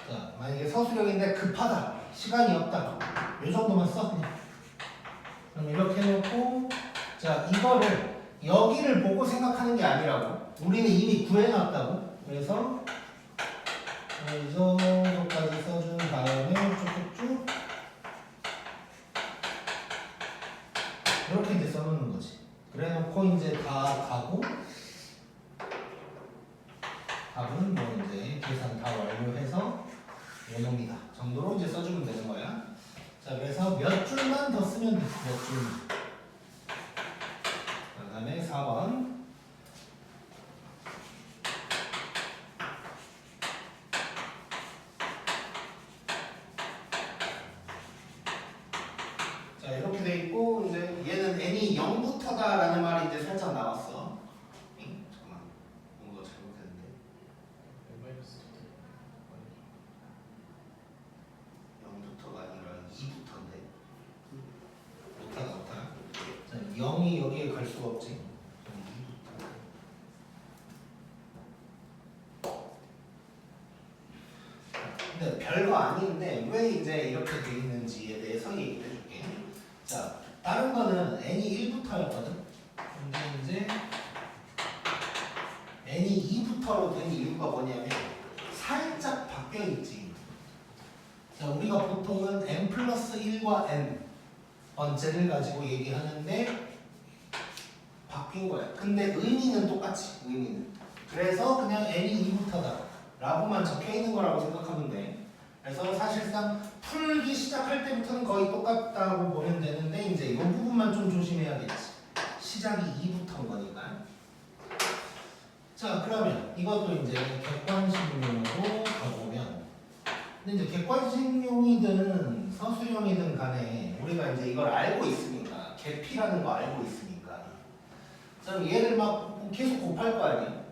자, 만약에 서술형인데 급하다, 시간이 없다, 이 정도만 써 그냥. 그럼 이렇게 해놓고, 자, 이거를 여기를 보고 생각하는 게 아니라고, 우리는 이미 구해놨다고. 그래서 이 정도까지 써준 다음에 쭉쭉쭉 이렇게 이제 써놓는 거지. 그래놓고 이제 다 가고, 답은 뭐 이제 계산 다 완료해서 요놈이다 정도로 이제 써주면 되는 거야. 자, 그래서 몇 줄만 더 쓰면 돼. 몇 줄만. 그 다음에 4번. 자, 이렇게 돼 있고, 이제 얘는 n이 0부터다라는 말이 이제 살짝 나왔어. 잠깐만, 뭔가 잘못했는데. 0부터가 아니라 2부터인데. 못하다. 자, 0이 여기에 갈 수가 없지. 근데 별거 아닌데 왜 이제 이렇게 돼 있는지에 대해서 얘기를 해줄게. 자, 다른 거는 n이 1부터였거든. 근데 이제 n이 2부터로 된 이유가 뭐냐면 살짝 바뀌어 있지. 자, 우리가 보통은 n 플러스 1과 n 번째를 가지고 얘기하는데 바뀐 거야. 근데 의미는 똑같이, 의미는. 그래서 그냥 n이 2부터다 라고만 적혀 있는 거라고 생각하면 돼. 그래서 사실상 풀기 시작할 때부터는 거의 똑같다고 보면 되는데, 이제 이 부분만 좀 조심해야겠지. 시작이 2부터인 거니까. 자, 그러면 이것도 이제 객관식용으로 가보면, 근데 이제 객관식용이든 서술형이든 간에 우리가 이제 이걸 알고 있으니까, 계피라는 거 알고 있으니까, 그럼 얘를 막 계속 곱할 거 아니에요?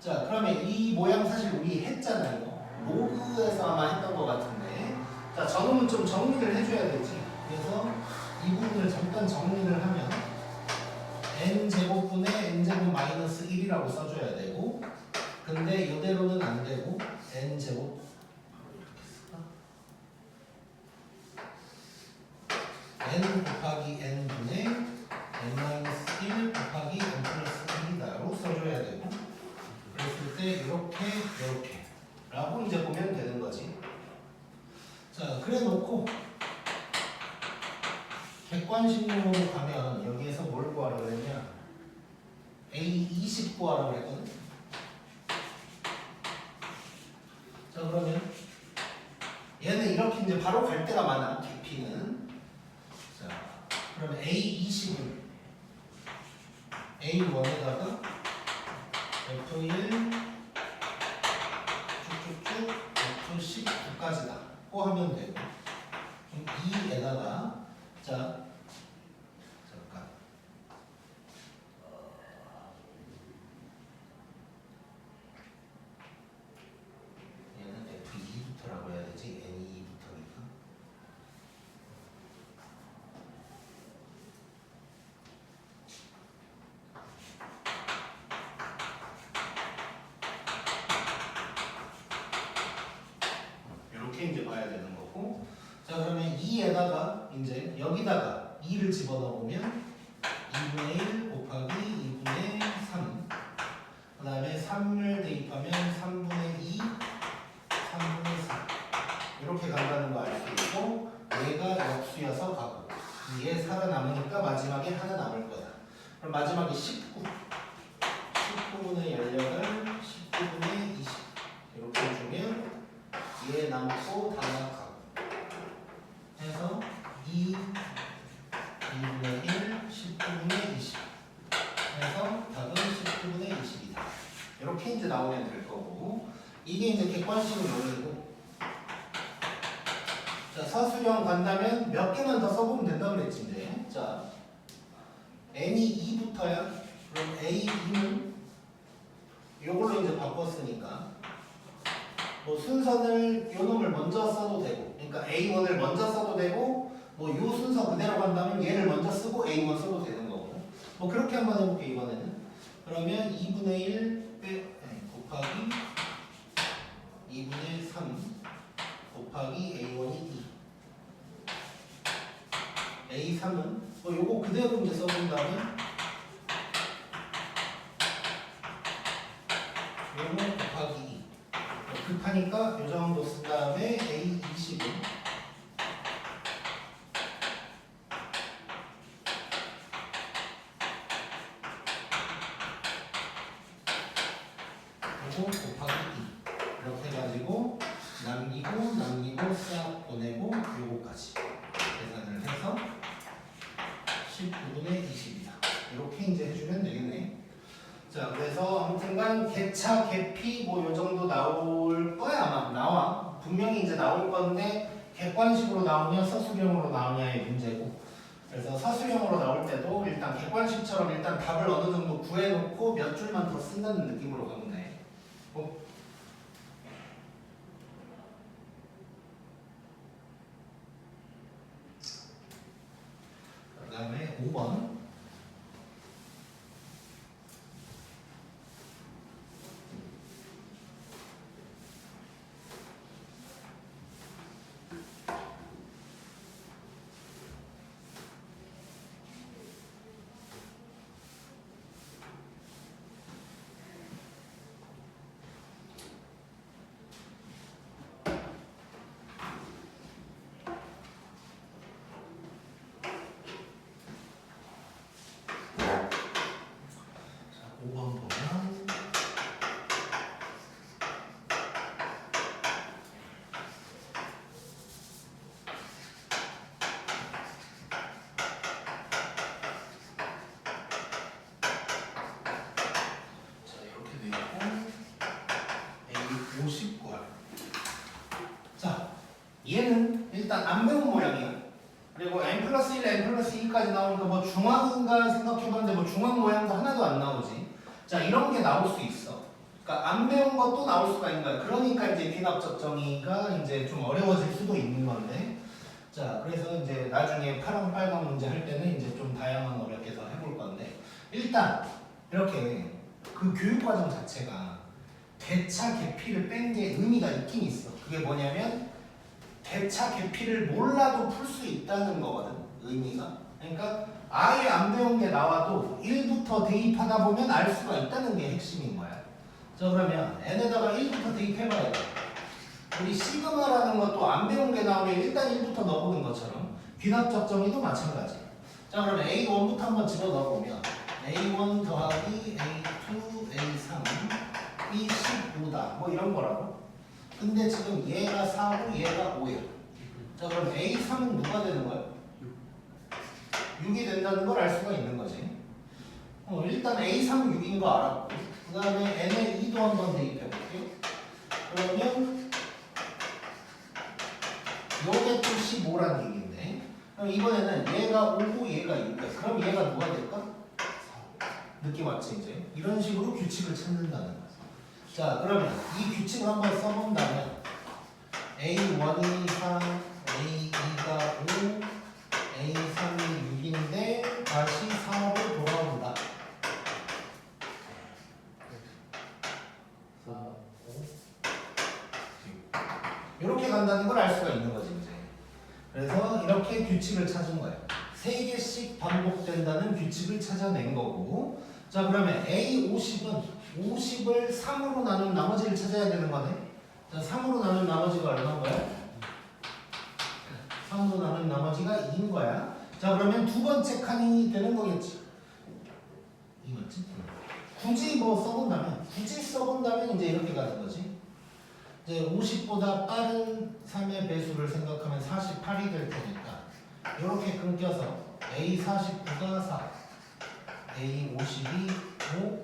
자, 그러면 이 모양 사실 우리 했잖아요. 로그에서 아마 했던 것 같은데, 자, 저놈은 좀 정리를 해줘야 되지. 그래서 이 부분을 잠깐 정리를 하면 n제곱분의 n제곱 마이너스 1이라고 써줘야 되고, 근데 이대로는 안 되고 n제곱 n 곱하기 n분의 n 마이너스 1 곱하기 n 플러스 1이다로 써줘야 되고, 그랬을 때 이렇게 라고 이제 보면 되는 거지. 자, 그래 놓고 객관식용으로 가면 여기에서 뭘 구하라고 그랬냐, A20 구하라고 했거든. 얘는 이렇게 이제 바로 갈 때가 많아. 개피는. 자, 그럼 A20을 A1에다가 F1 쭉쭉쭉 F19까지다. 고 하면 되고. 그럼 2에다가 자 잠깐 얘는 F2부터라고 해야 되지. N2부터니까. 이렇게 이제 봐야 되는 거고. 자 그러면 2에다가 이제 여기다가 2를 집어넣으면 2분의 1 곱하기 2분의 3. 그 다음에 3을 대입하면 3분의 2, 3분의 4. 이렇게 간다는 거 알 수 있고, 얘가 역수여서 가고, 2에 살아남으니까 마지막에 하나 남을 거다. 그럼 마지막에 19. 19분의 18, 19분의 20. 이렇게 해주면 얘 남고 다 나가고. 해서 2, 2분의 1, 19분의 20. 해서 답은 19분의 20이다. 이렇게 이제 나오면 될 거고, 이게 이제 객관식을 열리고, 자 서술형 간다면 몇 개만 더 써보면 된다 그랬지 이제. 자 n이 2부터야. 그럼 a2는 요걸로 이제 바꿨으니까 뭐 순서를 요 놈을 먼저 써도 되고, 그러니까 a1을 먼저 써도 되고, 뭐 요 순서 그대로 간다면 얘를 먼저 쓰고 a1 써도 되는 거고. 뭐 그렇게 한번 해볼게 이번에는. 그러면 2분의 1 곱하기 2분의 3 곱하기 a1이 2. a3은 뭐 요거 그대로 이제 써본다면 요거 곱하기 2. 급하니까 요 정도 쓴 다음에 a20은 요거 곱하기 2. 이렇게 해가지고 남기고 싹 보내고 요거까지 계산을 해서 19분의 20이다. 이렇게 이제 해주면 되겠네. 자, 그래서 아무튼간 개차, 개피 뭐 요 정도 나올 거야. 아마 나와. 분명히 이제 나올 건데 객관식으로 나오냐 서술형으로 나오냐의 문제고. 그래서 서술형으로 나올 때도 일단 객관식처럼 일단 답을 어느 정도 구해놓고 몇 줄만 더 쓴다는 느낌으로 가면 돼. 그 다음에 5번. 자, 얘는 일단 안 배운 모양이야. 그리고 n 플러스 1, n 플러스 2까지 나오니까 뭐 중앙인가 생각해봤는데 뭐 중앙 모양도 하나도 안 나오지. 자, 이런 게 나올 수 있어. 그러니까 안 배운 것도 나올 수가 있는 거야. 그러니까 이제 귀납적 정의가 이제 좀 어려워질 수도 있는 건데. 자, 그래서 이제 나중에 파랑 빨강 문제 할 때는 이제 좀 다양한 어렵게 더 해볼 건데, 일단 이렇게 그 교육과정 자체가 대차 계피를 뺀 게 의미가 있긴 있어. 그게 뭐냐면 대차 계피를 몰라도 풀 수 있다는 거거든, 의미가. 그러니까 아예 안 배운 게 나와도 1부터 대입하다 보면 알 수가 있다는 게 핵심인 거야. 자, 그러면 n에다가 1부터 대입해봐야 돼. 우리 시그마라는 것도 안 배운 게 나오면 일단 1부터 넣어보는 것처럼 귀납적 정의도 마찬가지. 자, 그러면 A1부터 한번 집어넣어보면 A1 더하기 A2, A3 이 15다 뭐 이런 거라고. 근데 지금 얘가 4고 얘가 5야. 자, 그럼 A3은 누가 되는 거야? 6이 된다는 걸 알 수가 있는 거지. 일단 A3은 6인 거 알았고, 그 다음에 N에 2도 한번 대입해 볼게요. 그러면 요게 또 15라는 얘기인데, 그럼 이번에는 얘가 5고 얘가 6이야. 그럼 얘가 누가 될까? 느낌 왔지 이제? 이런 식으로 규칙을 찾는다는 거야. 자, 그러면 이 규칙을 한번 써본다면 A1이 3, A2가 5, A3이 6인데 다시 4로 돌아온다. 4, 5, 이렇게 간다는 걸 알 수가 있는 거지 이제. 그래서 이렇게 규칙을 찾은 거야. 3개씩 반복된다는 규칙을 찾아낸 거고. 자, 그러면 A50은 50을 3으로 나눈 나머지를 찾아야 되는 거네. 자, 3으로 나눈 나머지가 얼마인 거야? 3으로 나눈 나머지가 2인 거야. 자, 그러면 두 번째 칸이 되는 거겠지. 이거지. 굳이 써본다면 이제 이렇게 가는 거지. 이제 50보다 빠른 3의 배수를 생각하면 48이 될 테니까 이렇게 끊겨서 A49가 4, A52 5,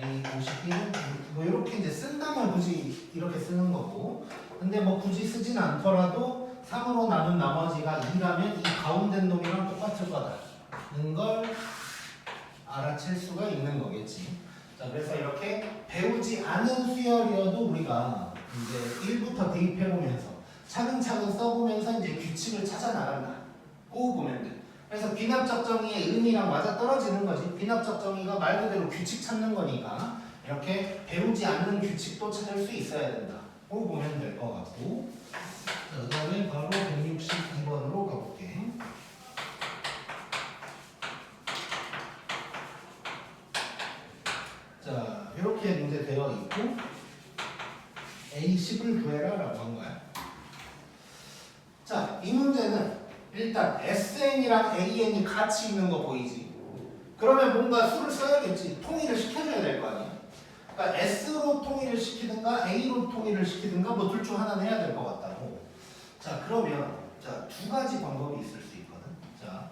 A51은 뭐 이렇게 이제 쓴다면 굳이 이렇게 쓰는 거고, 근데 뭐 굳이 쓰진 않더라도 3으로 나눈 나머지가 2라면 이 가운데 놈이랑 똑같을 거다는 걸 알아챌 수가 있는 거겠지. 자, 그래서 이렇게 배우지 않은 수열이어도 우리가 이제 1부터 대입해보면서 차근차근 써보면서 이제 규칙을 찾아 나간다. 꼭 보면 돼. 그래서 비납적 정의의 의미랑 맞아 떨어지는 거지. 비납적 정의가 말 그대로 규칙 찾는 거니까 이렇게 배우지 않는 규칙도 찾을 수 있어야 된다. 꼭 보면 될 것 같고. 자, 그 다음에 바로 162번으로 가볼게. 자, 이렇게 문제 되어 있고 A10을 구해라 라고 한 거야. 자, 이 문제는 일단 SN이랑 AN이 같이 있는 거 보이지? 그러면 뭔가 수를 써야겠지. 통일을 시켜줘야 될 거 아니야. 그러니까 S로 통일을 시키든가 A로 통일을 시키든가 뭐 둘 중 하나는 해야 될 것 같다고. 자, 그러면 자, 두 가지 방법이 있을 수 있거든. 자,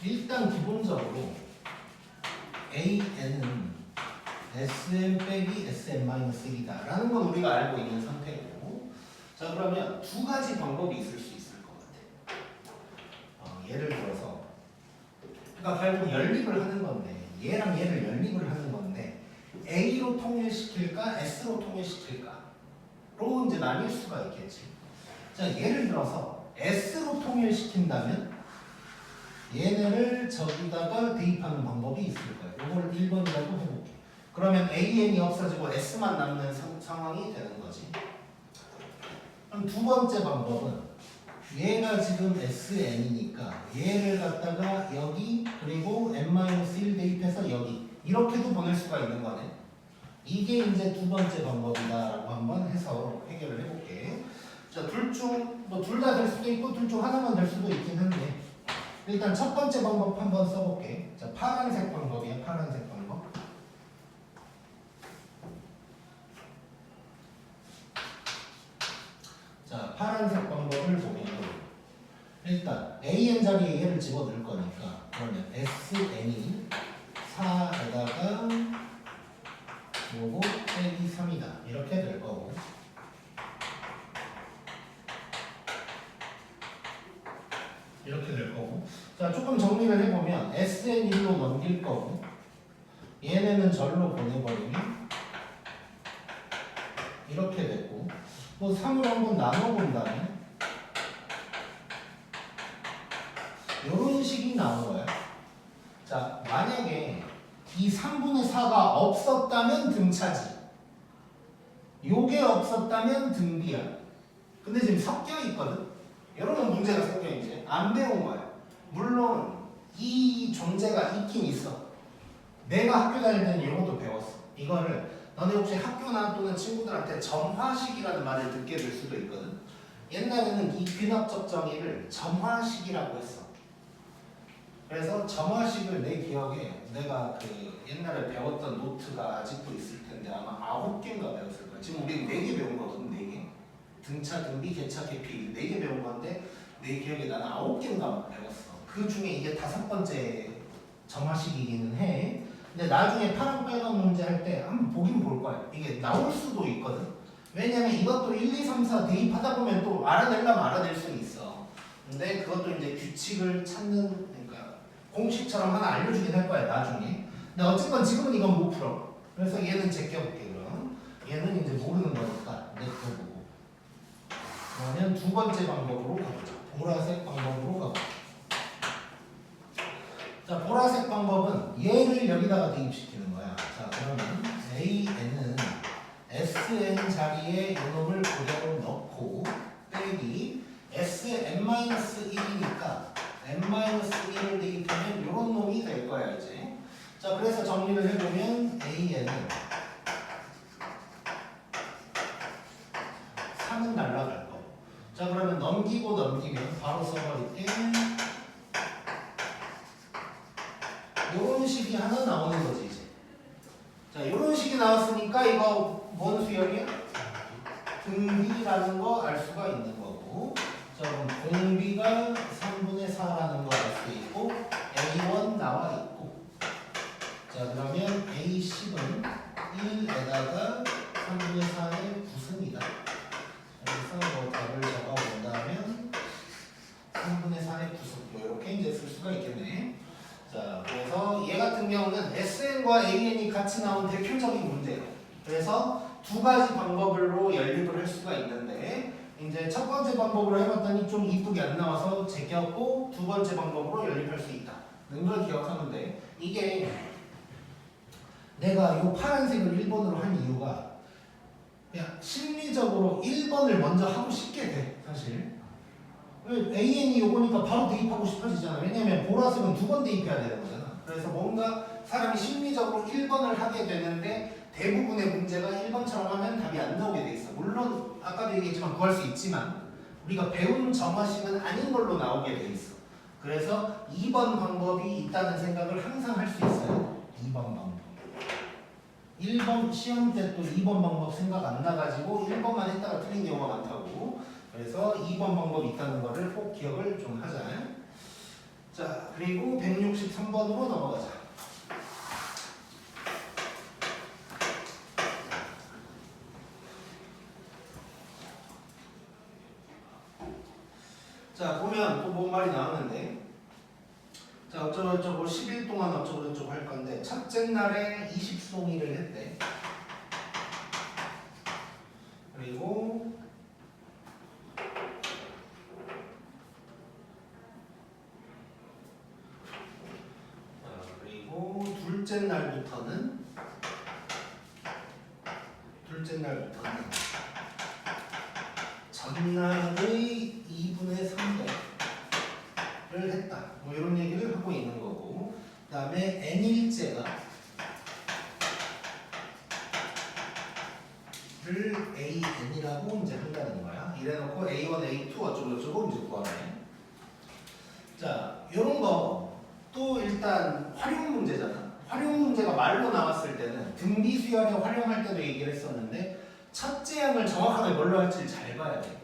일단 기본적으로 AN은 SM 빼기 SM-1이다 라는 건 우리가 알고 있는 상태고, 자, 그러면 두 가지 방법이 있을 수 있을 것 같아. 예를 들어서 그러니까 결국 연립을 하는 건데, 얘랑 얘를 연립을 하는 건데 A로 통일시킬까 S로 통일시킬까로 이제 나뉠 수가 있겠지. 자, 예를 들어서 S로 통일시킨다면 얘네를 저기다가 대입하는 방법이 있을 거예요. 이걸 1번이라고 해볼게. 그러면 AN이 없어지고 S만 남는 상황이 되는 거지. 그럼 두 번째 방법은 얘가 지금 SN이니까 얘를 갖다가 여기 그리고 n-1 대입해서 여기 이렇게도 보낼 수가 있는 거네. 이게 이제 두 번째 방법이다라고 한번 해서 해결을 해볼게. 자, 둘 중 뭐 둘 다 될 수도 있고 둘 중 하나만 될 수도 있긴 한데 일단 첫 번째 방법 한번 써볼게. 자, 파란색 방법이야. 파란색 방법. 자, 파란색 방법을 보면 일단 AN 자리에 얘를 집어넣을 거니까 그러면 SN이 4에다가 요거 빼기 3이다 이렇게 될 거고, 이렇게 될 거고. 자, 조금 정리를 해보면 SN1로 넘길 거고 얘네는 절로 보내버리면 이렇게 됐고, 뭐 3으로 한번 나눠본다면 이런 식이 나온 거야. 자, 만약에 이 3분의 4가 없었다면 등차지, 요게 없었다면 등비야. 근데 지금 섞여 있거든. 이러면 문제가 생겨. 이제 안 배운 거야. 물론 이 존재가 있긴 있어. 내가 학교 다닐 때는 이런 것도 배웠어. 이거를 너네 혹시 학교나 또는 친구들한테 점화식이라는 말을 듣게 될 수도 있거든. 옛날에는 이 귀납적 정의를 점화식이라고 했어. 그래서 점화식을 내 기억에 내가 그 옛날에 배웠던 노트가 아직도 있을 텐데 아마 9개인가 배웠을 거야. 지금 우리 4개 배운 거거든. 4개. 등차, 등비, 개차, 개피 4개 배운 건데 내 기억에 나는 9개인가 배웠어. 그 중에 이게 5번째 점화식이기는 해. 근데 나중에 파랑 빨간 문제 할 때 한번 보긴 볼 거야. 이게 나올 수도 있거든. 왜냐면 이것도 1, 2, 3, 4 대입하다 보면 또 알아내려면 알아낼 수는 있어. 근데 그것도 이제 규칙을 찾는, 그러니까 공식처럼 하나 알려주긴 할 거야 나중에. 근데 어쨌건 지금은 이건 못 풀어. 그래서 얘는 제껴볼게. 그럼 얘는 이제 모르는 거니까 넥터 보고. 그러면 두 번째 방법으로 가보자. 보라색 방법으로 가보자. 자, 보라색 방법은 얘를 여기다가 대입시키는 거야. 자, 그러면 AN은 SN 자리에 요놈을 그대로 넣고 빼기 SN-1이니까 n-1을 대입하면 요런 놈이 될 거야 이제. 자, 그래서 정리를 해보면 AN은 3은 날라갈 거. 자, 그러면 넘기고 넘기면 바로 써버릴게. 요런 식이 하나 나오는 거지 이제. 자, 요런 식이 나왔으니까 이거 뭔 수열이야? 등비라는 거 알 수가 있는 거고. 자, 그럼 공비가 3분의 4라는 거 알 수 있고 A1 나와 있고. 자, 그러면 A10은 1에다가 3분의 4의 9승이다. 그래서 뭐 답을 적어본다면 3분의 4의 9승 뭐 이렇게 이제 쓸 수가 있겠네. 자, 그래서 얘 같은 경우는 SN과 AN이 같이 나온 대표적인 문제예요. 그래서 두 가지 방법으로 연립을 할 수가 있는데 이제 첫 번째 방법으로 해봤더니 좀 이쁘게 안 나와서 제꼈고 두 번째 방법으로 연립할 수 있다. 이런 걸 기억하면 돼. 이게 내가 이 파란색을 1번으로 한 이유가 그냥 심리적으로 1번을 먼저 하고 싶게 돼 사실. AN이 요거니까 바로 대입하고 싶어지잖아. 왜냐면 보라색은 2번 대입해야 되는 거잖아. 그래서 뭔가 사람이 심리적으로 1번을 하게 되는데 대부분의 문제가 1번처럼 하면 답이 안 나오게 돼 있어. 물론 아까도 얘기했지만 구할 수 있지만 우리가 배운 점화식은 아닌 걸로 나오게 돼 있어. 그래서 2번 방법이 있다는 생각을 항상 할 수 있어요. 2번 방법. 1번 시험 때 또 2번 방법 생각 안 나가지고 1번만 했다가 틀린 경우가 많다고. 그래서 2번 방법이 있다는 거를 꼭 기억을 좀 하자. 자, 그리고 163번으로 넘어가자. 자, 보면 또 뭔 말이 나오는데, 자, 어쩌고저쩌고 10일 동안 어쩌고저쩌고 할 건데, 첫째 날에 20송이를 했대. 그리고 둘째 날부터는 전날의 2분의 3배를 했다. 뭐 이런 얘기를 하고 있는 거고. 그 다음에 n일째가 를 AN이라고 이제 한다는 거야. 이래놓고 A1, A2 어쩌고저쩌고 이제 구하네. 자, 요런 거 또 일단 활용 문제잖아. 활용 문제가 말로 나왔을 때는 등비 수열에 활용할 때도 얘기를 했었는데 첫째 항을 정확하게 뭘로 할지를 잘 봐야 돼.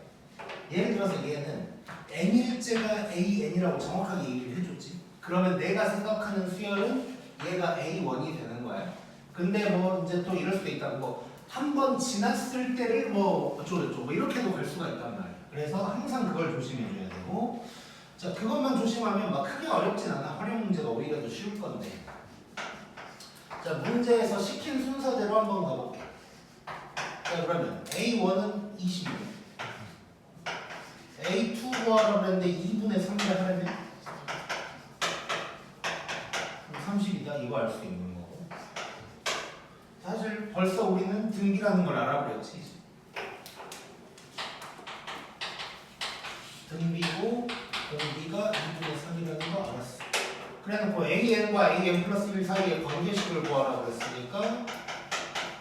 예를 들어서 얘는 n일째가 AN이라고 정확하게 얘기를 해줬지. 그러면 내가 생각하는 수열은 얘가 A1이 되는 거야. 근데 뭐 이제 또 이럴 수도 있다. 뭐 한 번 지났을 때를 뭐 어쩌고저쩌고 뭐 이렇게도 갈 수가 있단 말이야. 그래서 항상 그걸 조심해 줘야 되고. 자, 그것만 조심하면 막 크게 어렵진 않아. 활용 문제가 오히려 더 쉬울 건데. 자, 문제에서 시킨 순서대로 한번 가볼게. 자, 그러면 A1은 20이고 A2 구하라고 했는데 2분의 3을 하려면 30이다. 이거 알 수 있는 거고. 사실 벌써 우리는 등비라는 걸 알아버렸지. 등비고 공비가 2분의 3이라는 거 알았어. 그래놓고 AN과 AN 플러스 1 사이의 관계식을 구하라고 했으니까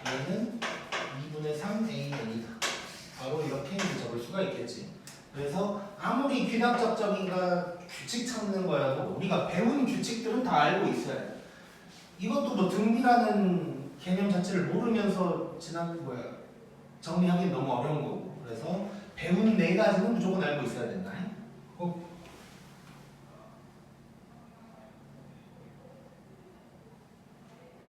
얘는 2분의 3 AN이다. 바로 이렇게 이제 적을 수가 있겠지. 그래서 아무리 귀납작적인가 규칙 찾는 거여도 우리가 배운 규칙들은 다 알고 있어야 돼. 이것도 뭐 등비라는 개념 자체를 모르면서 정리하기 너무 어려운 거고. 그래서 배운 네 가지는 무조건 알고 있어야 된다. 꼭